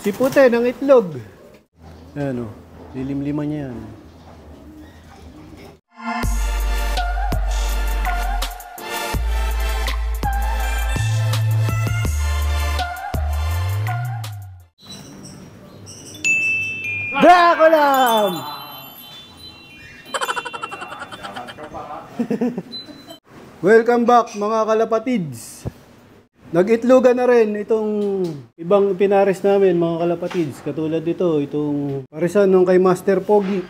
Si Pute ng itlog. Ayan o, lilim-liman niya yan. Dracolam! Welcome back mga kalapatids. Nag-itlogan na rin itong ibang pinares namin mga kalapatids. Katulad dito, itong parisan nung kay Master Pogi.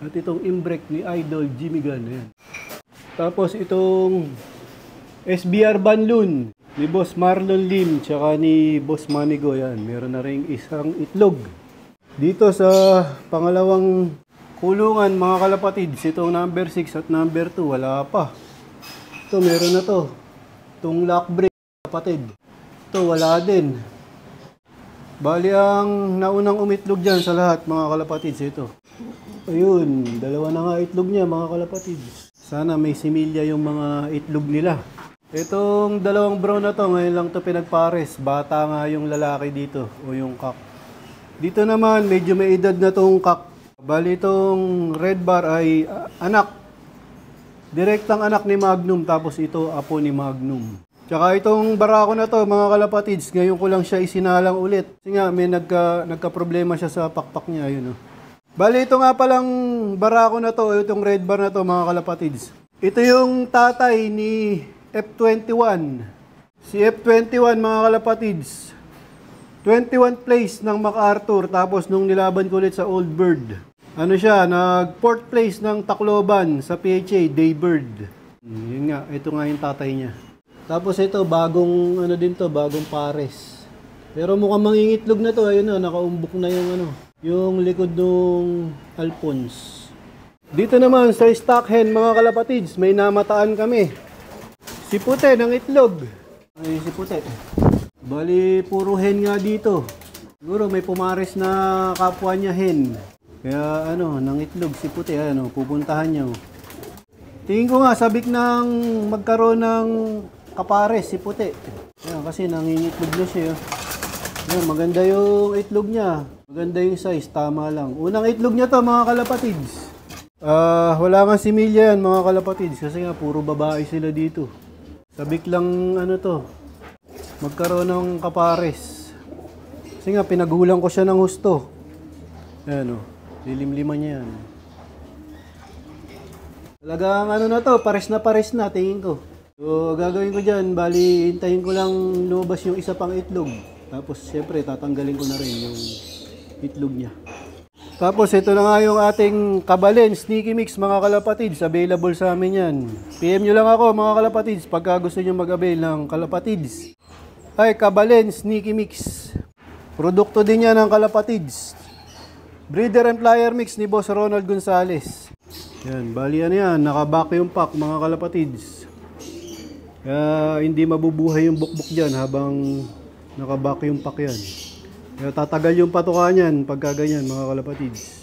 At itong imbrek ni Idol Jimmy Gun. Ayan. Tapos itong SBR Banlun ni Boss Marlon Lim tsaka ni Boss Manigo. Ayan. Meron na rin isang itlog. Dito sa pangalawang kulungan mga kalapatids, itong number 6 at number 2, wala pa. Ito meron na to. Itong lock break kapatid. Ito wala din. Bali ang naunang umitlog dyan sa lahat mga kalapatids ito. Ayun, dalawa na nga itlog niya mga kalapatids. Sana may similya yung mga itlog nila. Itong dalawang brown na to, ngayon lang to pinagpares. Bata nga yung lalaki dito o yung cock. Dito naman medyo may edad na tong cock. Bali itong red bar ay anak. Direktang anak ni Magnum, tapos ito apo ni Magnum. Tsaka itong barako na to mga kalapatids, ngayon ko lang siya isinalang ulit. Kasi nga may nagka-problema siya sa pakpak niya, yun oh. Bali ito nga palang barako na to, itong red bar na to mga kalapatids. Ito yung tatay ni F21. Si F21 mga kalapatids, 21 place ng MacArthur, tapos nung nilaban ko ulit sa Old Bird. Ano siya, nag 4th place ng Tacloban sa PHA, Daybird. Yun nga, ito nga yung tatay niya. Tapos ito, bagong ano din to, bagong pares. Pero mukhang mangingitlog na to, ayun na, nakaumbok na yung ano, yung likod ng Alphonse. Dito naman sa stock hen mga kalapatids, may namataan kami. Si Pute ng itlog. Ay, si Pute. Bali, puro hen nga dito. Siguro may pumares na kapwa niya hen. Kaya ano, ng itlog si Pute, ano, pupuntahan niya. Tingin ko nga, sabik ng magkaroon ng kapares si Pute. Ayan, kasi nangingitlog na siya. Ayan, maganda yung itlog niya. Maganda yung size, tama lang. Unang itlog niya to mga kalapatids. Wala nga similya yan mga kalapatids. Kasi nga, puro babae sila dito. Sabik lang ano to, magkaroon ng kapares. Kasi nga, pinagulang ko siya ng husto. Ayan o, lilim-liman niya yan. Talagang ano na to, pares na tingin ko. So, gagawin ko dyan, bali, hintayin ko lang lumabas yung isa pang itlog. Tapos, syempre, tatanggalin ko na rin yung itlog niya. Tapos, ito na nga yung ating Kabalen Sneaky Mix, mga kalapatids. Available sa amin yan. PM nyo lang ako, mga kalapatids, pagka gusto nyo mag-avail ng kalapatids. Ay, Kabalen Sneaky Mix. Produkto din yan ng kalapatids. Breeder and Flyer Mix ni Boss Ronald Gonzales. Yan, bali ano yan, naka-vacuum pack, mga kalapatids. Kaya hindi mabubuhay yung bukbuk dyan habang naka-vacuum pack yan. Kaya tatagal yung patuka niyan pagka ganyan mga kalapatids.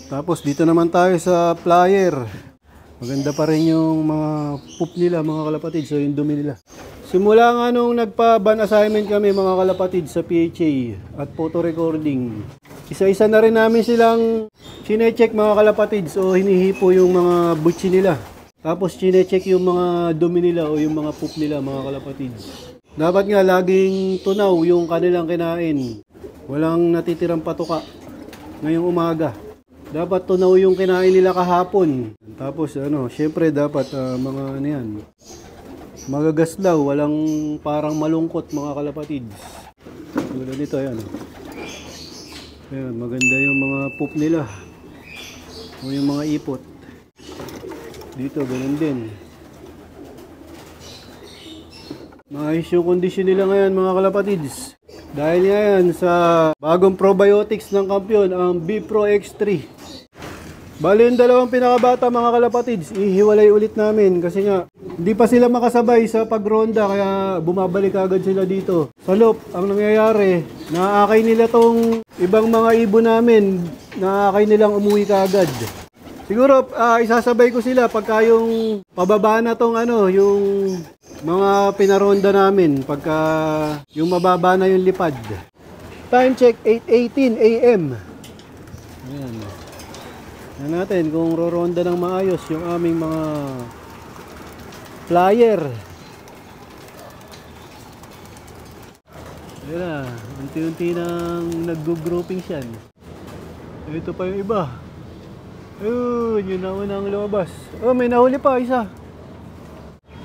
Tapos dito naman tayo sa flyer. Maganda pa rin yung mga poop nila mga kalapatids, so yung dumi nila. Simula nga nung nagpa-ban assignment kami mga kalapatids sa PHA at photo recording, isa-isa na rin namin silang chine-check mga kalapatids o hinihipo yung mga butchi nila. Tapos chine-check yung mga dumi nila o yung mga poop nila mga kalapatids. Dapat nga laging tunaw yung kanilang kinain. Walang natitirang patuka ngayong umaga. Dapat tunaw yung kinain nila kahapon. Tapos ano, syempre dapat mga ano yan, magagaslaw, walang parang malungkot mga kalapatids. Tulad nito, ayan. Ayan, maganda yung mga poop nila o yung mga ipot. Dito, ganun din. Maayos yung kondisyon nila ngayon mga kalapatids. Dahil ngayon sa bagong probiotics ng kampiyon, ang B-Pro X3. Bali yung dalawang pinakabata mga kalapatids, ihiwalay ulit namin kasi nga hindi pa sila makasabay sa pagronda kaya bumabalik agad sila dito. Sa loop, ang nangyayari, naaakay nila tong ibang mga ibon namin, naaakay nilang umuwi kaagad. Siguro isasabay ko sila pagka yung pababa na tong ano, yung mga pinaronda namin, pagka yung mababa na yung lipad. Time check 8:18 AM. Ayan. Tignan natin kung roronda ng maayos yung aming mga flyer. Ayan na, unti-unti nang nag-grouping siya. Ito pa yung iba. Ayun, yun na unang lumabas. Oh, may nahuli pa isa.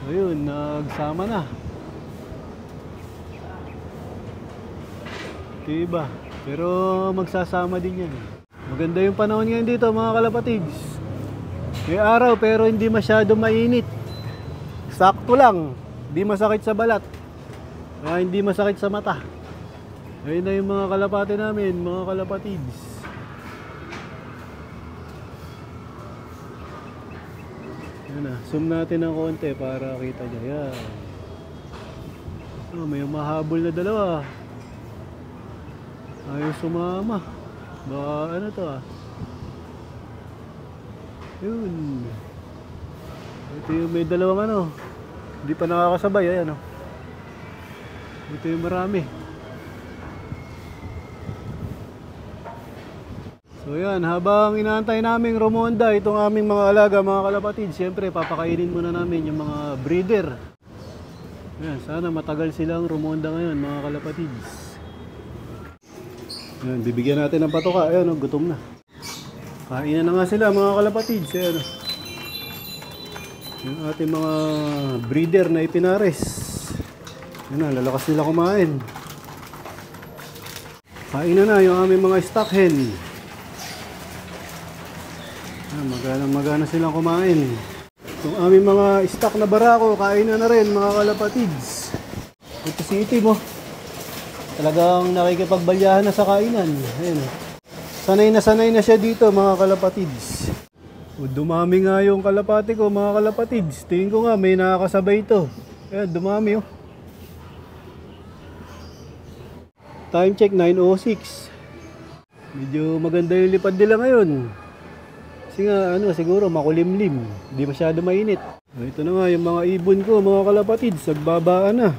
Ayun, nagsama na. Ito yung iba. Pero magsasama din yan. Maganda yung panahon ngayon dito mga kalapatids. May araw pero hindi masyado mainit. Sakto lang. Hindi masakit sa balat. Kaya hindi masakit sa mata. Ayun na yung mga kalapati namin, mga kalapatids. Ayun na, zoom natin ng konti para kita nyo. Yan. Oh, may mahabol na dalawa. Ayaw sumama. Baka ano to ah. Yun. Ito yung may dalawang ano. Hindi pa nakakasabay. Ayan oh. Ito yung marami. So yan, habang inaantay naming rumonda itong aming mga alaga, mga kalapatid, siyempre papakainin muna namin yung mga breeder. Yan, sana matagal silang rumonda ngayon mga kalapatids. Yan, bibigyan natin ng patoka. Ayan, oh, gutom na. Kain na nga sila mga kalapatids. Ayan, oh. Yung ating mga breeder na ipinares. Yan na, lalakas nila kumain. Kain na yung aming mga stock hen. Yan, magana silang kumain. Yung aming mga stock na barako, kain na rin mga kalapatids. Ito si Itim mo. Talagang nakikipagbalyahan na sa kainan. Ayan. Sanay na siya dito mga kalapatids. O, dumami nga yung kalapati ko mga kalapatids. Tingin ko nga may nakakasabay ito. Ayan, dumami oh. Time check 9:06. Medyo maganda yung lipad nila ngayon. Kasi nga ano, siguro makulimlim. Hindi masyado mainit. Ito na nga yung mga ibon ko mga kalapatids. Nagbabaan na.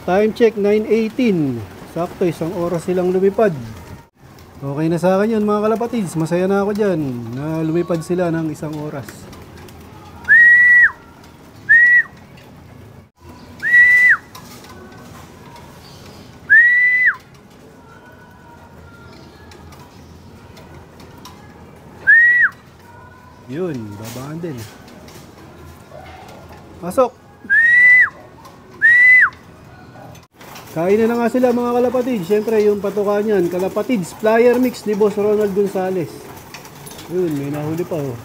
Time check 9:18. Sakto, 1 oras silang lumipad. Okay na sa akin yun mga kalapatids. Masaya na ako dyan na lumipad sila ng 1 oras. Yun, babaan din. Pasok! Kain na nga sila mga kalapatids. Siyempre yung patuka niyan, kalapatids flyer mix ni Boss Ronald Gonzales. Yun, may nahuli pa oh.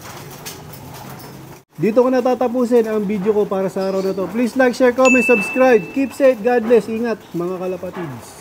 Dito ko natatapusin ang video ko para sa araw na to. Please like, share, comment, subscribe. Keep safe, God bless. Ingat mga kalapatids.